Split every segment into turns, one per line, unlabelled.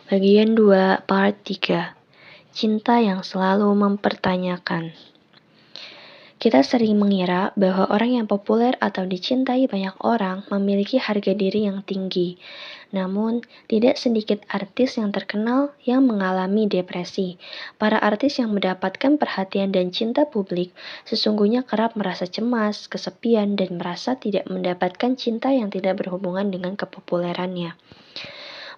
Bagian 2, part 3. Cinta yang selalu mempertanyakan. Kita sering mengira bahwa orang yang populer atau dicintai banyak orang memiliki harga diri yang tinggi. Namun, tidak sedikit artis yang terkenal yang mengalami depresi. Para artis yang mendapatkan perhatian dan cinta publik sesungguhnya kerap merasa cemas, kesepian, dan merasa tidak mendapatkan cinta yang tidak berhubungan dengan kepopulerannya.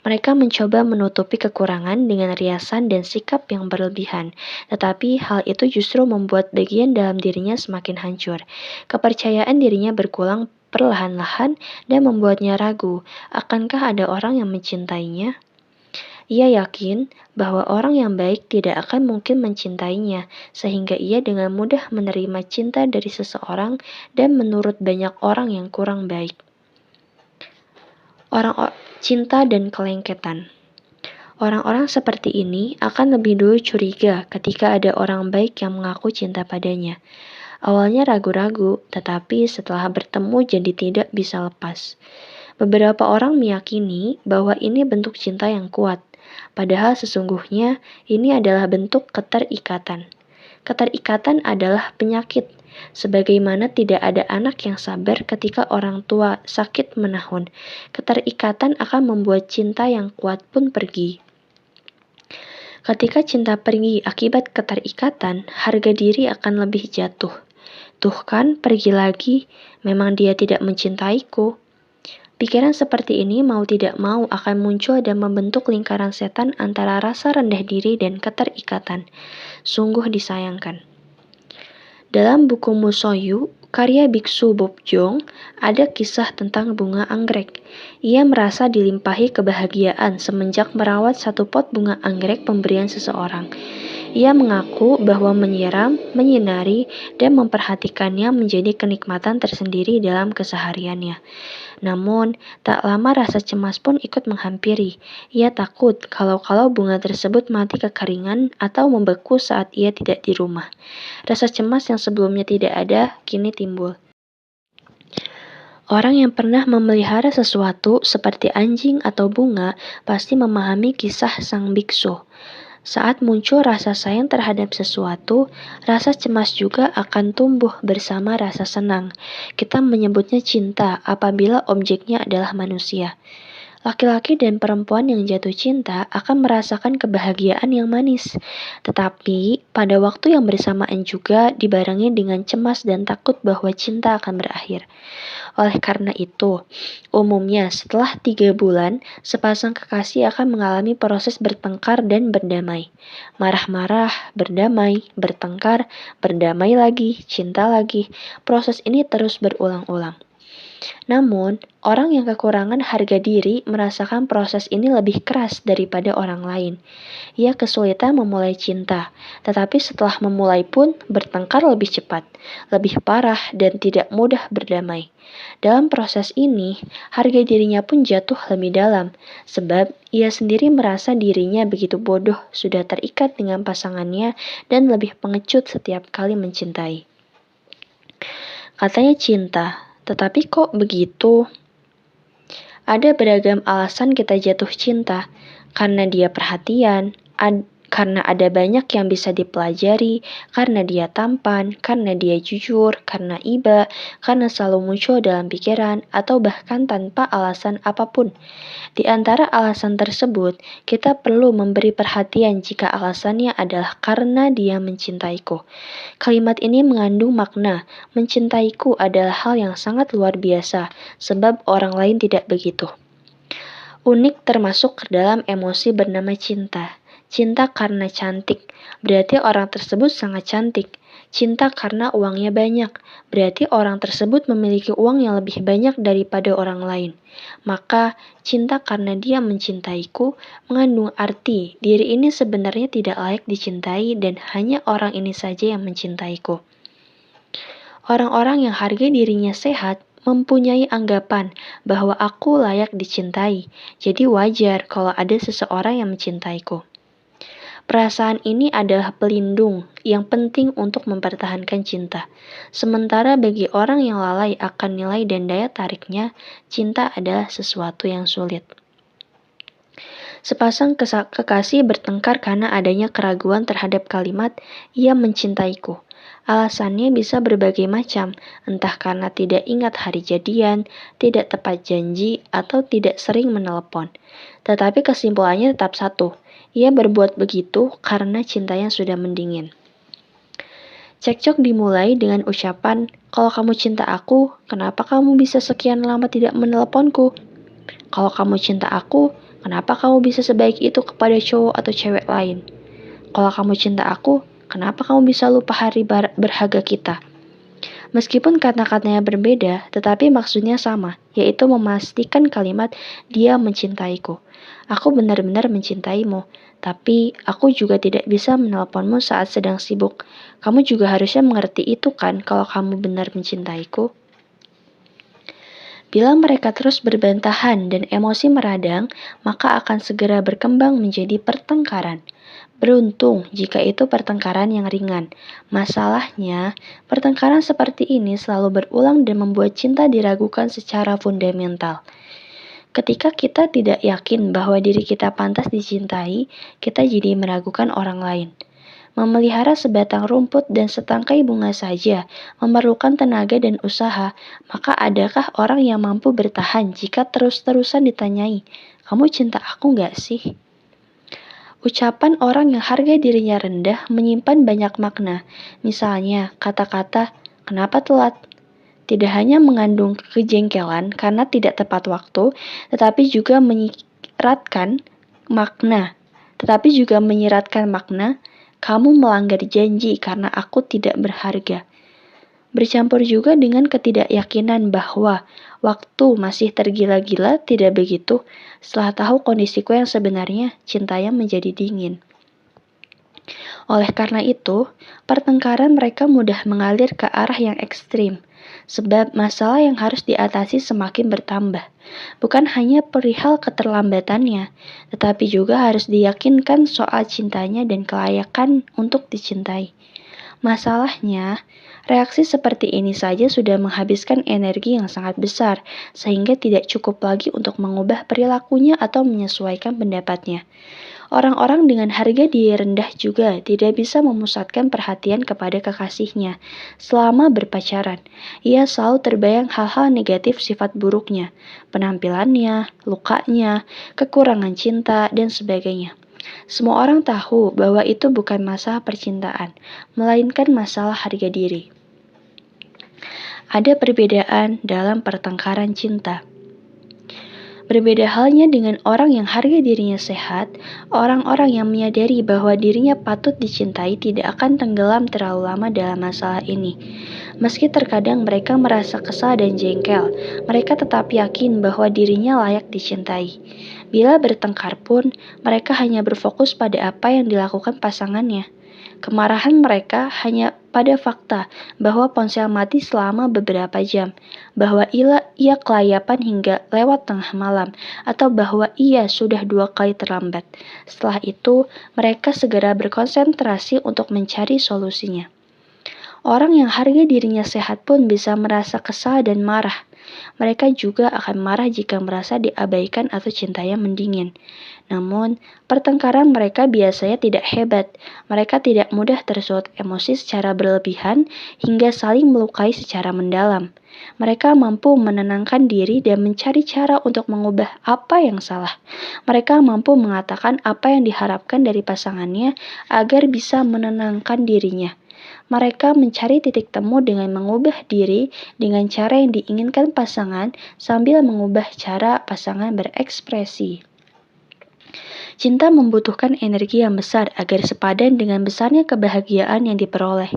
Mereka mencoba menutupi kekurangan dengan riasan dan sikap yang berlebihan, tetapi hal itu justru membuat bagian dalam dirinya semakin hancur. Kepercayaan dirinya berkurang perlahan-lahan dan membuatnya ragu, akankah ada orang yang mencintainya? Ia yakin bahwa orang yang baik tidak akan mungkin mencintainya, sehingga ia dengan mudah menerima cinta dari seseorang dan menurut banyak orang yang kurang baik. Cinta dan kelengketan. Orang-orang seperti ini akan lebih dulu curiga ketika ada orang baik yang mengaku cinta padanya. Awalnya ragu-ragu, tetapi setelah bertemu jadi tidak bisa lepas. Beberapa orang meyakini bahwa ini bentuk cinta yang kuat, padahal sesungguhnya ini adalah bentuk keterikatan. Keterikatan adalah penyakit, sebagaimana tidak ada anak yang sabar ketika orang tua sakit menahun. Keterikatan akan membuat cinta yang kuat pun pergi. Ketika cinta pergi akibat keterikatan, harga diri akan lebih jatuh. Tuh kan, pergi lagi, memang dia tidak mencintaiku. Pikiran seperti ini mau tidak mau akan muncul dan membentuk lingkaran setan antara rasa rendah diri dan keterikatan. Sungguh disayangkan. Dalam buku Musoyu, karya Biksu Bokjong, ada kisah tentang bunga anggrek. Ia merasa dilimpahi kebahagiaan semenjak merawat satu pot bunga anggrek pemberian seseorang. Ia mengaku bahwa menyiram, menyinari, dan memperhatikannya menjadi kenikmatan tersendiri dalam kesehariannya. Namun, tak lama rasa cemas pun ikut menghampiri. Ia takut kalau bunga tersebut mati kekeringan atau membeku saat ia tidak di rumah. Rasa cemas yang sebelumnya tidak ada, kini timbul. Orang yang pernah memelihara sesuatu seperti anjing atau bunga pasti memahami kisah sang biksu. Saat muncul rasa sayang terhadap sesuatu, rasa cemas juga akan tumbuh bersama rasa senang. Kita menyebutnya cinta apabila objeknya adalah manusia. Laki-laki dan perempuan yang jatuh cinta akan merasakan kebahagiaan yang manis, tetapi pada waktu yang bersamaan juga dibarengi dengan cemas dan takut bahwa cinta akan berakhir. Oleh karena itu, umumnya setelah 3 bulan, sepasang kekasih akan mengalami proses bertengkar dan berdamai. Marah-marah, berdamai, bertengkar, berdamai lagi, cinta lagi. Proses ini terus berulang-ulang. Namun, orang yang kekurangan harga diri merasakan proses ini lebih keras daripada orang lain. Ia kesulitan memulai cinta, tetapi setelah memulai pun bertengkar lebih cepat, lebih parah, dan tidak mudah berdamai. Dalam proses ini, harga dirinya pun jatuh lebih dalam, sebab ia sendiri merasa dirinya begitu bodoh sudah terikat dengan pasangannya dan lebih pengecut setiap kali mencintai. Katanya cinta, tetapi kok begitu? Ada beragam alasan kita jatuh cinta, karena dia perhatian, karena ada banyak yang bisa dipelajari, karena dia tampan, karena dia jujur, karena iba, karena selalu muncul dalam pikiran, atau bahkan tanpa alasan apapun. Di antara alasan tersebut, kita perlu memberi perhatian jika alasannya adalah karena dia mencintaiku. Kalimat ini mengandung makna, mencintaiku adalah hal yang sangat luar biasa, sebab orang lain tidak begitu. Unik termasuk ke dalam emosi bernama cinta. Cinta karena cantik, berarti orang tersebut sangat cantik. Cinta karena uangnya banyak, berarti orang tersebut memiliki uang yang lebih banyak daripada orang lain. Maka, cinta karena dia mencintaiku mengandung arti diri ini sebenarnya tidak layak dicintai dan hanya orang ini saja yang mencintaiku. Orang-orang yang harga dirinya sehat mempunyai anggapan bahwa aku layak dicintai, jadi wajar kalau ada seseorang yang mencintaiku. Perasaan ini adalah pelindung yang penting untuk mempertahankan cinta. Sementara bagi orang yang lalai akan nilai dan daya tariknya, cinta adalah sesuatu yang sulit. Sepasang kekasih bertengkar karena adanya keraguan terhadap kalimat "ia mencintaiku". Alasannya bisa berbagai macam, entah karena tidak ingat hari jadian, tidak tepat janji, atau tidak sering menelepon. Tetapi kesimpulannya tetap satu, ia berbuat begitu karena cintanya sudah mendingin. Cekcok dimulai dengan ucapan, "Kalau kamu cinta aku, kenapa kamu bisa sekian lama tidak meneleponku? Kalau kamu cinta aku, kenapa kamu bisa sebaik itu kepada cowok atau cewek lain? Kalau kamu cinta aku, kenapa kamu bisa lupa hari berharga kita?" Meskipun kata-katanya berbeda, tetapi maksudnya sama, yaitu memastikan kalimat "dia mencintaiku". Aku benar-benar mencintaimu, tapi aku juga tidak bisa menelponmu saat sedang sibuk. Kamu juga harusnya mengerti itu kan kalau kamu benar mencintaiku. Bila mereka terus berbantahan dan emosi meradang, maka akan segera berkembang menjadi pertengkaran. Beruntung jika itu pertengkaran yang ringan. Masalahnya, pertengkaran seperti ini selalu berulang dan membuat cinta diragukan secara fundamental. Ketika kita tidak yakin bahwa diri kita pantas dicintai, kita jadi meragukan orang lain. Memelihara sebatang rumput dan setangkai bunga saja memerlukan tenaga dan usaha, maka adakah orang yang mampu bertahan jika terus-terusan ditanyai, "Kamu cinta aku nggak sih?" Ucapan orang yang harga dirinya rendah menyimpan banyak makna. Misalnya, kata-kata, "Kenapa telat?" tidak hanya mengandung kejengkelan karena tidak tepat waktu, tetapi juga menyiratkan makna, "Kamu melanggar janji karena aku tidak berharga." Bercampur juga dengan ketidakyakinan bahwa waktu masih tergila-gila, tidak begitu. Setelah tahu kondisiku yang sebenarnya, cintanya menjadi dingin. Oleh karena itu, pertengkaran mereka mudah mengalir ke arah yang ekstrim, sebab masalah yang harus diatasi semakin bertambah. Bukan hanya perihal keterlambatannya, tetapi juga harus diyakinkan soal cintanya dan kelayakan untuk dicintai. Masalahnya, reaksi seperti ini saja sudah menghabiskan energi yang sangat besar, sehingga tidak cukup lagi untuk mengubah perilakunya atau menyesuaikan pendapatnya. Orang-orang dengan harga diri rendah juga tidak bisa memusatkan perhatian kepada kekasihnya selama berpacaran. Ia selalu terbayang hal-hal negatif sifat buruknya, penampilannya, lukanya, kekurangan cinta, dan sebagainya. Semua orang tahu bahwa itu bukan masalah percintaan, melainkan masalah harga diri. Ada perbedaan dalam pertengkaran cinta. Berbeda halnya dengan orang yang harga dirinya sehat, orang-orang yang menyadari bahwa dirinya patut dicintai tidak akan tenggelam terlalu lama dalam masalah ini. Meski terkadang mereka merasa kesal dan jengkel, mereka tetap yakin bahwa dirinya layak dicintai. Bila bertengkar pun, mereka hanya berfokus pada apa yang dilakukan pasangannya. Kemarahan mereka hanya pada fakta bahwa ponsel mati selama beberapa jam, bahwa ia kelayapan hingga lewat tengah malam, atau bahwa ia sudah 2 kali terlambat. Setelah itu, mereka segera berkonsentrasi untuk mencari solusinya. Orang yang harga dirinya sehat pun bisa merasa kesal dan marah. Mereka juga akan marah jika merasa diabaikan atau cintanya mendingin. Namun, pertengkaran mereka biasanya tidak hebat. Mereka tidak mudah tersulut emosi secara berlebihan hingga saling melukai secara mendalam. Mereka mampu menenangkan diri dan mencari cara untuk mengubah apa yang salah. Mereka mampu mengatakan apa yang diharapkan dari pasangannya agar bisa menenangkan dirinya. Mereka mencari titik temu dengan mengubah diri dengan cara yang diinginkan pasangan sambil mengubah cara pasangan berekspresi. Cinta membutuhkan energi yang besar agar sepadan dengan besarnya kebahagiaan yang diperoleh.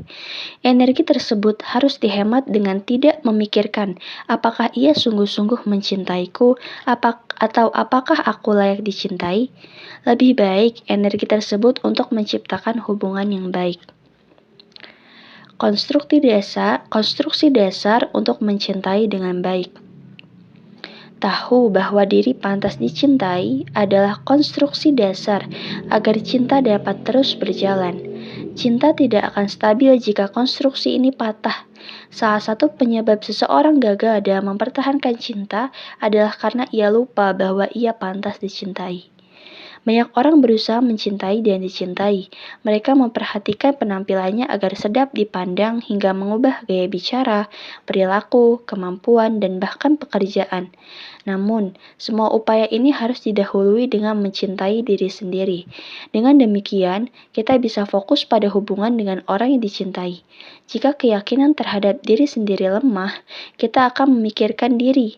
Energi tersebut harus dihemat dengan tidak memikirkan apakah ia sungguh-sungguh mencintaiku atau apakah aku layak dicintai. Lebih baik energi tersebut untuk menciptakan hubungan yang baik. Konstruksi dasar untuk mencintai dengan baik. Tahu bahwa diri pantas dicintai adalah konstruksi dasar agar cinta dapat terus berjalan. Cinta tidak akan stabil jika konstruksi ini patah. Salah satu penyebab seseorang gagal dalam mempertahankan cinta adalah karena ia lupa bahwa ia pantas dicintai. Banyak orang berusaha mencintai dan dicintai. Mereka memperhatikan penampilannya agar sedap dipandang hingga mengubah gaya bicara, perilaku, kemampuan, dan bahkan pekerjaan. Namun, semua upaya ini harus didahului dengan mencintai diri sendiri. Dengan demikian, kita bisa fokus pada hubungan dengan orang yang dicintai. Jika keyakinan terhadap diri sendiri lemah, kita akan memikirkan diri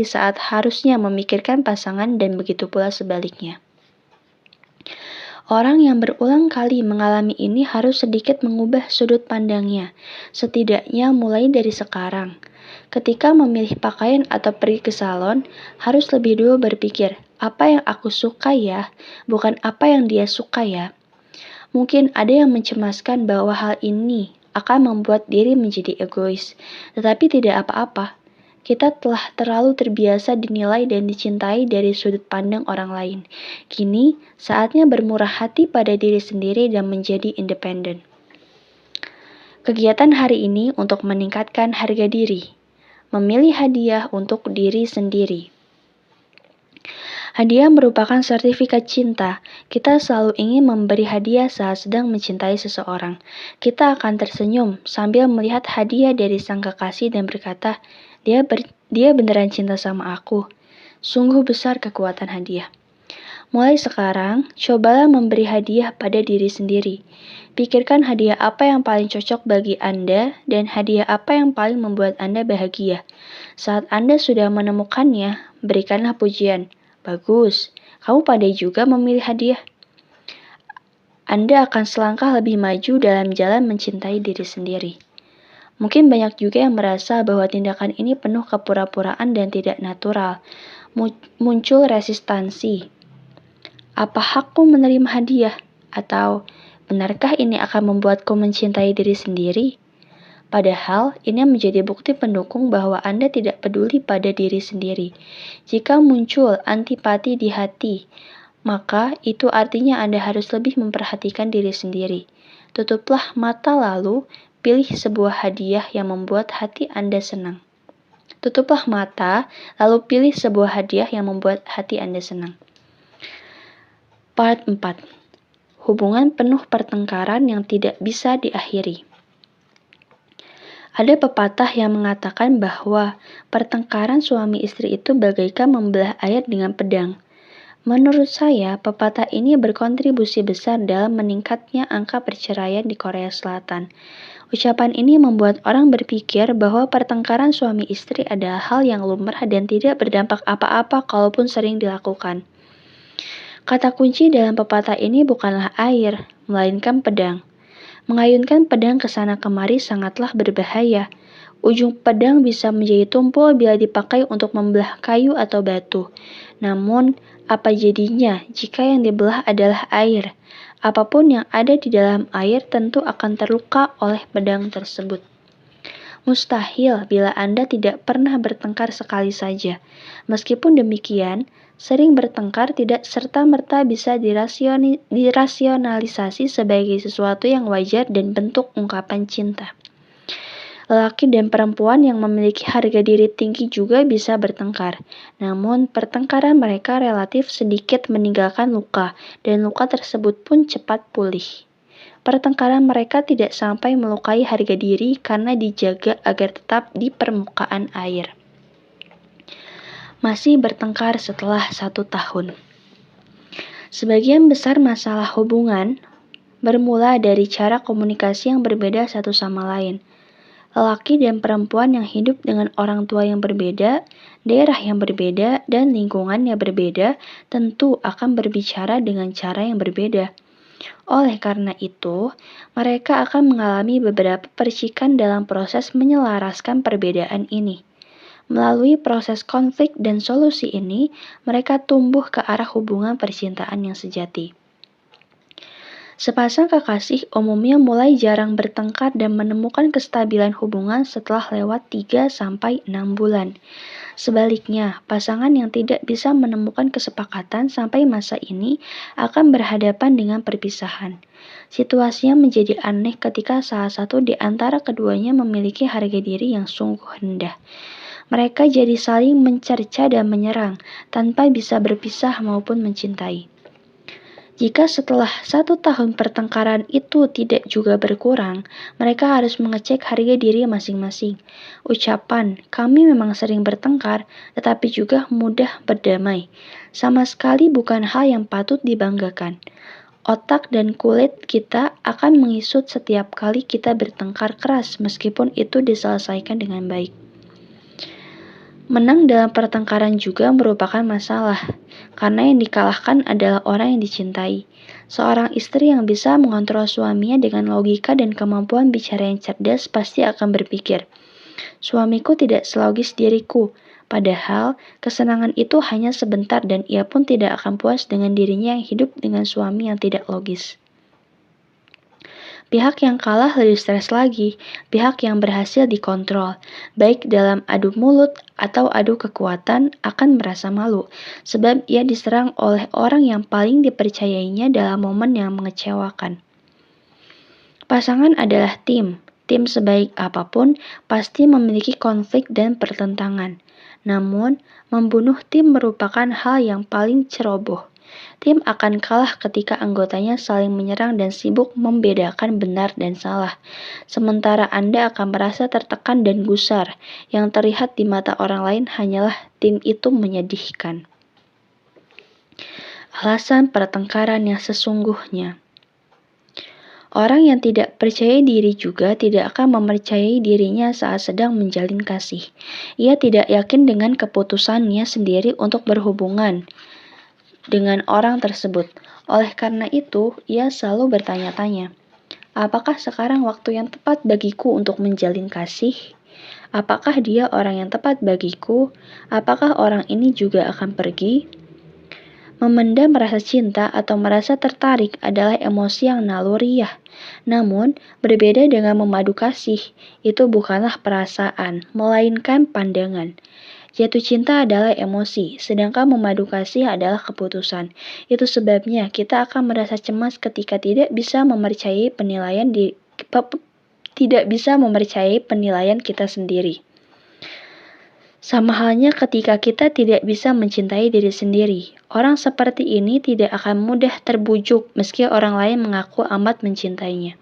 saat harusnya memikirkan pasangan dan begitu pula sebaliknya. Orang yang berulang kali mengalami ini harus sedikit mengubah sudut pandangnya, setidaknya mulai dari sekarang. Ketika memilih pakaian atau pergi ke salon, harus lebih dulu berpikir, apa yang aku suka ya, bukan apa yang dia suka ya. Mungkin ada yang mencemaskan bahwa hal ini akan membuat diri menjadi egois, tetapi tidak apa-apa. Kita telah terlalu terbiasa dinilai dan dicintai dari sudut pandang orang lain. Kini, saatnya bermurah hati pada diri sendiri dan menjadi independen. Kegiatan hari ini untuk meningkatkan harga diri. Memilih hadiah untuk diri sendiri. Hadiah merupakan sertifikat cinta. Kita selalu ingin memberi hadiah saat sedang mencintai seseorang. Kita akan tersenyum sambil melihat hadiah dari sang kekasih dan berkata, dia beneran cinta sama aku. Sungguh besar kekuatan hadiah. Mulai sekarang, cobalah memberi hadiah pada diri sendiri. Pikirkan hadiah apa yang paling cocok bagi Anda dan hadiah apa yang paling membuat Anda bahagia. Saat Anda sudah menemukannya, berikanlah pujian. Bagus, kamu pandai juga memilih hadiah. Anda akan selangkah lebih maju dalam jalan mencintai diri sendiri. Mungkin banyak juga yang merasa bahwa tindakan ini penuh kepura-puraan dan tidak natural. Muncul resistansi. Apa hakku menerima hadiah? Atau, benarkah ini akan membuatku mencintai diri sendiri? Padahal, ini menjadi bukti pendukung bahwa Anda tidak peduli pada diri sendiri. Jika muncul antipati di hati, maka itu artinya Anda harus lebih memperhatikan diri sendiri. Tutuplah mata lalu, pilih sebuah hadiah yang membuat hati Anda senang. Tutuplah mata, lalu pilih sebuah hadiah yang membuat hati Anda senang. Part 4. Hubungan penuh pertengkaran yang tidak bisa diakhiri. Ada pepatah yang mengatakan bahwa pertengkaran suami istri itu bagaikan membelah air dengan pedang. Menurut saya, pepatah ini berkontribusi besar dalam meningkatnya angka perceraian di Korea Selatan. Ucapan ini membuat orang berpikir bahwa pertengkaran suami istri adalah hal yang lumrah dan tidak berdampak apa-apa kalaupun sering dilakukan. Kata kunci dalam pepatah ini bukanlah air, melainkan pedang. Mengayunkan pedang ke sana kemari sangatlah berbahaya. Ujung pedang bisa menjadi tumpul bila dipakai untuk membelah kayu atau batu. Namun, apa jadinya jika yang dibelah adalah air? Apapun yang ada di dalam air tentu akan terluka oleh pedang tersebut. Mustahil bila Anda tidak pernah bertengkar sekali saja. Meskipun demikian, sering bertengkar tidak serta-merta bisa dirasionalisasi sebagai sesuatu yang wajar dan bentuk ungkapan cinta. Lelaki dan perempuan yang memiliki harga diri tinggi juga bisa bertengkar. Namun, pertengkaran mereka relatif sedikit meninggalkan luka, dan luka tersebut pun cepat pulih. Pertengkaran mereka tidak sampai melukai harga diri karena dijaga agar tetap di permukaan air. Masih bertengkar setelah 1 tahun. Sebagian besar masalah hubungan bermula dari cara komunikasi yang berbeda satu sama lain. Lelaki dan perempuan yang hidup dengan orang tua yang berbeda, daerah yang berbeda, dan lingkungan yang berbeda tentu akan berbicara dengan cara yang berbeda. Oleh karena itu, mereka akan mengalami beberapa percikan dalam proses menyelaraskan perbedaan ini. Melalui proses konflik dan solusi ini, mereka tumbuh ke arah hubungan percintaan yang sejati. Sepasang kekasih umumnya mulai jarang bertengkar dan menemukan kestabilan hubungan setelah lewat 3-6 bulan. Sebaliknya, pasangan yang tidak bisa menemukan kesepakatan sampai masa ini akan berhadapan dengan perpisahan. Situasinya menjadi aneh ketika salah satu di antara keduanya memiliki harga diri yang sungguh rendah. Mereka jadi saling mencerca dan menyerang, tanpa bisa berpisah maupun mencintai. Jika setelah 1 tahun pertengkaran itu tidak juga berkurang, mereka harus mengecek harga diri masing-masing. Ucapan, kami memang sering bertengkar, tetapi juga mudah berdamai. Sama sekali bukan hal yang patut dibanggakan. Otak dan kulit kita akan mengisut setiap kali kita bertengkar keras, meskipun itu diselesaikan dengan baik. Menang dalam pertengkaran juga merupakan masalah, karena yang dikalahkan adalah orang yang dicintai. Seorang istri yang bisa mengontrol suaminya dengan logika dan kemampuan bicara yang cerdas pasti akan berpikir, suamiku tidak selogis diriku, padahal kesenangan itu hanya sebentar dan ia pun tidak akan puas dengan dirinya yang hidup dengan suami yang tidak logis. Pihak yang kalah lebih stres lagi, pihak yang berhasil dikontrol, baik dalam adu mulut atau adu kekuatan akan merasa malu, sebab ia diserang oleh orang yang paling dipercayainya dalam momen yang mengecewakan. Pasangan adalah tim. Tim sebaik apapun pasti memiliki konflik dan pertentangan. Namun, membunuh tim merupakan hal yang paling ceroboh. Tim akan kalah ketika anggotanya saling menyerang dan sibuk membedakan benar dan salah. Sementara Anda akan merasa tertekan dan gusar. Yang terlihat di mata orang lain hanyalah tim itu menyedihkan. Alasan pertengkaran yang sesungguhnya. Orang yang tidak percaya diri juga tidak akan mempercayai dirinya saat sedang menjalin kasih. Ia tidak yakin dengan keputusannya sendiri untuk berhubungan dengan orang tersebut. Oleh karena itu, ia selalu bertanya-tanya, apakah sekarang waktu yang tepat bagiku untuk menjalin kasih? Apakah dia orang yang tepat bagiku? Apakah orang ini juga akan pergi? Memendam rasa cinta atau merasa tertarik adalah emosi yang naluriah. Namun, berbeda dengan memadu kasih, itu bukanlah perasaan, melainkan pandangan. Jatuh cinta adalah emosi, sedangkan memadu kasih adalah keputusan. Itu sebabnya kita akan merasa cemas ketika tidak bisa mempercayai penilaian kita sendiri. Sama halnya ketika kita tidak bisa mencintai diri sendiri. Orang seperti ini tidak akan mudah terbujuk meski orang lain mengaku amat mencintainya.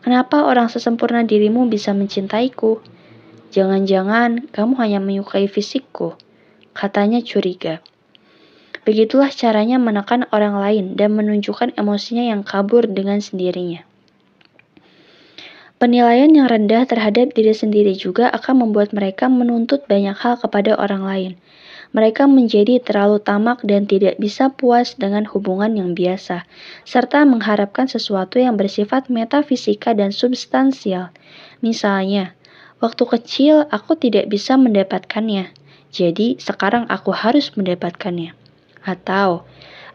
Kenapa orang sesempurna dirimu bisa mencintaiku? Jangan-jangan kamu hanya menyukai fisikku, katanya curiga. Begitulah caranya menekan orang lain dan menunjukkan emosinya yang kabur dengan sendirinya. Penilaian yang rendah terhadap diri sendiri juga akan membuat mereka menuntut banyak hal kepada orang lain. Mereka menjadi terlalu tamak dan tidak bisa puas dengan hubungan yang biasa, serta mengharapkan sesuatu yang bersifat metafisika dan substansial. Misalnya, waktu kecil aku tidak bisa mendapatkannya, jadi sekarang aku harus mendapatkannya. Atau,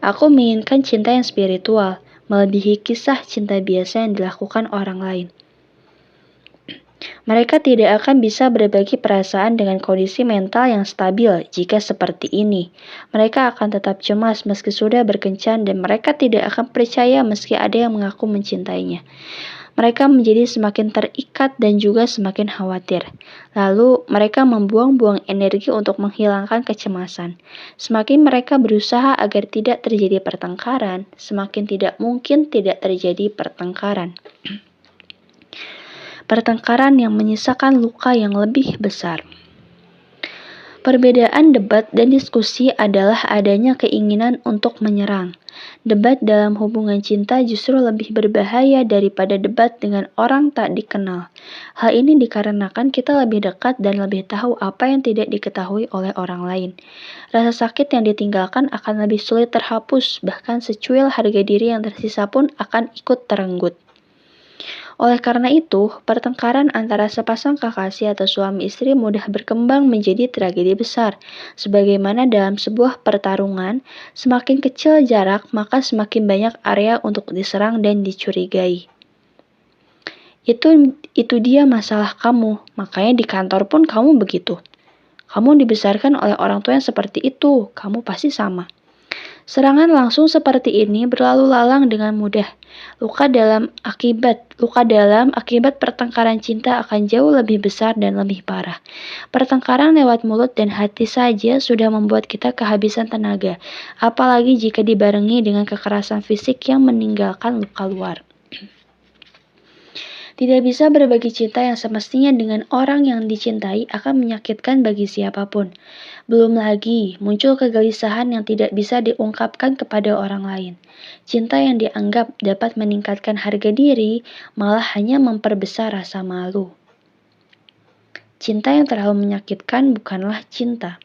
aku menginginkan cinta yang spiritual, melebihi kisah cinta biasa yang dilakukan orang lain. Mereka tidak akan bisa berbagi perasaan dengan kondisi mental yang stabil jika seperti ini. Mereka akan tetap cemas meski sudah berkencan dan mereka tidak akan percaya meski ada yang mengaku mencintainya. Mereka menjadi semakin terikat dan juga semakin khawatir. Lalu mereka membuang-buang energi untuk menghilangkan kecemasan. Semakin mereka berusaha agar tidak terjadi pertengkaran, semakin tidak mungkin tidak terjadi pertengkaran. Pertengkaran yang menyisakan luka yang lebih besar. Perbedaan debat dan diskusi adalah adanya keinginan untuk menyerang. Debat dalam hubungan cinta justru lebih berbahaya daripada debat dengan orang tak dikenal. Hal ini dikarenakan kita lebih dekat dan lebih tahu apa yang tidak diketahui oleh orang lain. Rasa sakit yang ditinggalkan akan lebih sulit terhapus, bahkan secuil harga diri yang tersisa pun akan ikut terenggut. Oleh karena itu, pertengkaran antara sepasang kekasih atau suami istri mudah berkembang menjadi tragedi besar. Sebagaimana dalam sebuah pertarungan, semakin kecil jarak, maka semakin banyak area untuk diserang dan dicurigai. Itu dia masalah kamu, makanya di kantor pun kamu begitu. Kamu dibesarkan oleh orang tua yang seperti itu, kamu pasti sama. Serangan langsung seperti ini berlalu lalang dengan mudah. Luka dalam akibat pertengkaran cinta akan jauh lebih besar dan lebih parah. Pertengkaran lewat mulut dan hati saja sudah membuat kita kehabisan tenaga, apalagi jika dibarengi dengan kekerasan fisik yang meninggalkan luka luar. Tidak bisa berbagi cinta yang semestinya dengan orang yang dicintai akan menyakitkan bagi siapapun. Belum lagi muncul kegelisahan yang tidak bisa diungkapkan kepada orang lain. Cinta yang dianggap dapat meningkatkan harga diri malah hanya memperbesar rasa malu. Cinta yang terlalu menyakitkan bukanlah cinta.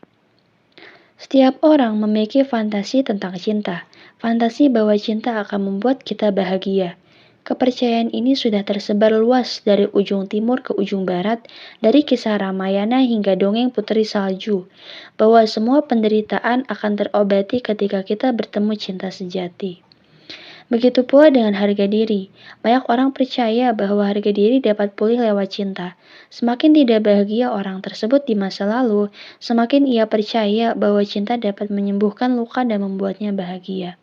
Setiap orang memiliki fantasi tentang cinta. Fantasi bahwa cinta akan membuat kita bahagia. Kepercayaan ini sudah tersebar luas dari ujung timur ke ujung barat, dari kisah Ramayana hingga dongeng Putri Salju, bahwa semua penderitaan akan terobati ketika kita bertemu cinta sejati. Begitu pula dengan harga diri. Banyak orang percaya bahwa harga diri dapat pulih lewat cinta. Semakin tidak bahagia orang tersebut di masa lalu, semakin ia percaya bahwa cinta dapat menyembuhkan luka dan membuatnya bahagia.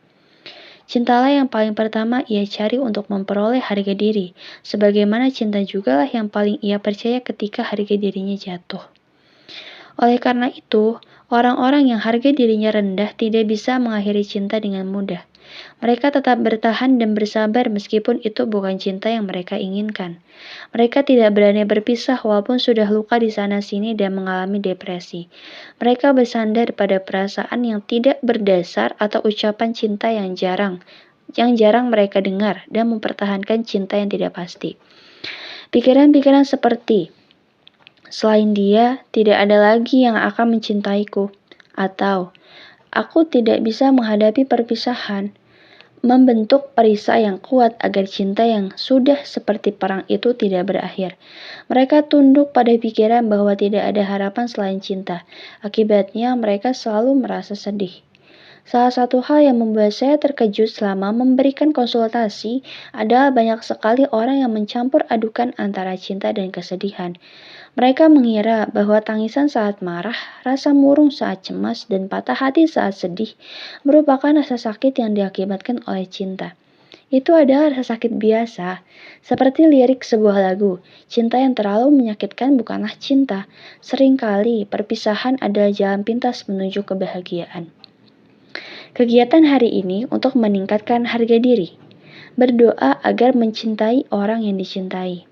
Cintalah yang paling pertama ia cari untuk memperoleh harga diri, sebagaimana cinta jugalah yang paling ia percaya ketika harga dirinya jatuh. Oleh karena itu, orang-orang yang harga dirinya rendah tidak bisa mengakhiri cinta dengan mudah. Mereka tetap bertahan dan bersabar meskipun itu bukan cinta yang mereka inginkan. Mereka tidak berani berpisah walaupun sudah luka di sana-sini dan mengalami depresi. Mereka bersandar pada perasaan yang tidak berdasar atau ucapan cinta yang jarang mereka dengar dan mempertahankan cinta yang tidak pasti. Pikiran-pikiran seperti, selain dia, tidak ada lagi yang akan mencintaiku, atau aku tidak bisa menghadapi perpisahan, membentuk perisai yang kuat agar cinta yang sudah seperti perang itu tidak berakhir. Mereka tunduk pada pikiran bahwa tidak ada harapan selain cinta. Akibatnya, mereka selalu merasa sedih. Salah satu hal yang membuat saya terkejut selama memberikan konsultasi adalah banyak sekali orang yang mencampur adukan antara cinta dan kesedihan. Mereka mengira bahwa tangisan saat marah, rasa murung saat cemas, dan patah hati saat sedih merupakan rasa sakit yang diakibatkan oleh cinta. Itu adalah rasa sakit biasa, seperti lirik sebuah lagu. Cinta yang terlalu menyakitkan bukanlah cinta. Seringkali perpisahan adalah jalan pintas menuju kebahagiaan. Kegiatan hari ini untuk meningkatkan harga diri. Berdoa agar mencintai orang yang dicintai.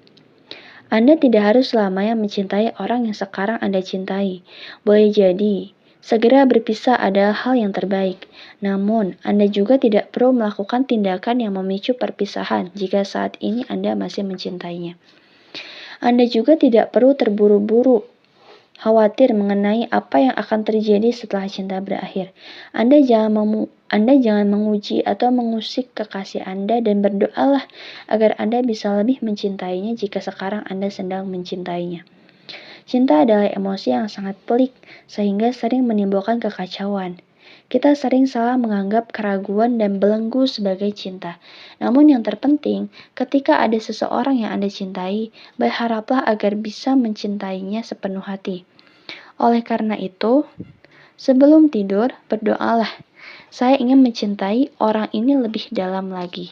Anda tidak harus selamanya mencintai orang yang sekarang Anda cintai. Boleh jadi, segera berpisah adalah hal yang terbaik. Namun, Anda juga tidak perlu melakukan tindakan yang memicu perpisahan jika saat ini Anda masih mencintainya. Anda juga tidak perlu terburu-buru khawatir mengenai apa yang akan terjadi setelah cinta berakhir. Anda jangan menguji atau mengusik kekasih Anda dan berdoalah agar Anda bisa lebih mencintainya jika sekarang Anda sedang mencintainya. Cinta adalah emosi yang sangat pelik sehingga sering menimbulkan kekacauan. Kita sering salah menganggap keraguan dan belenggu sebagai cinta. Namun yang terpenting, ketika ada seseorang yang Anda cintai, berharaplah agar bisa mencintainya sepenuh hati. Oleh karena itu, sebelum tidur, berdoalah. Saya ingin mencintai orang ini lebih dalam lagi.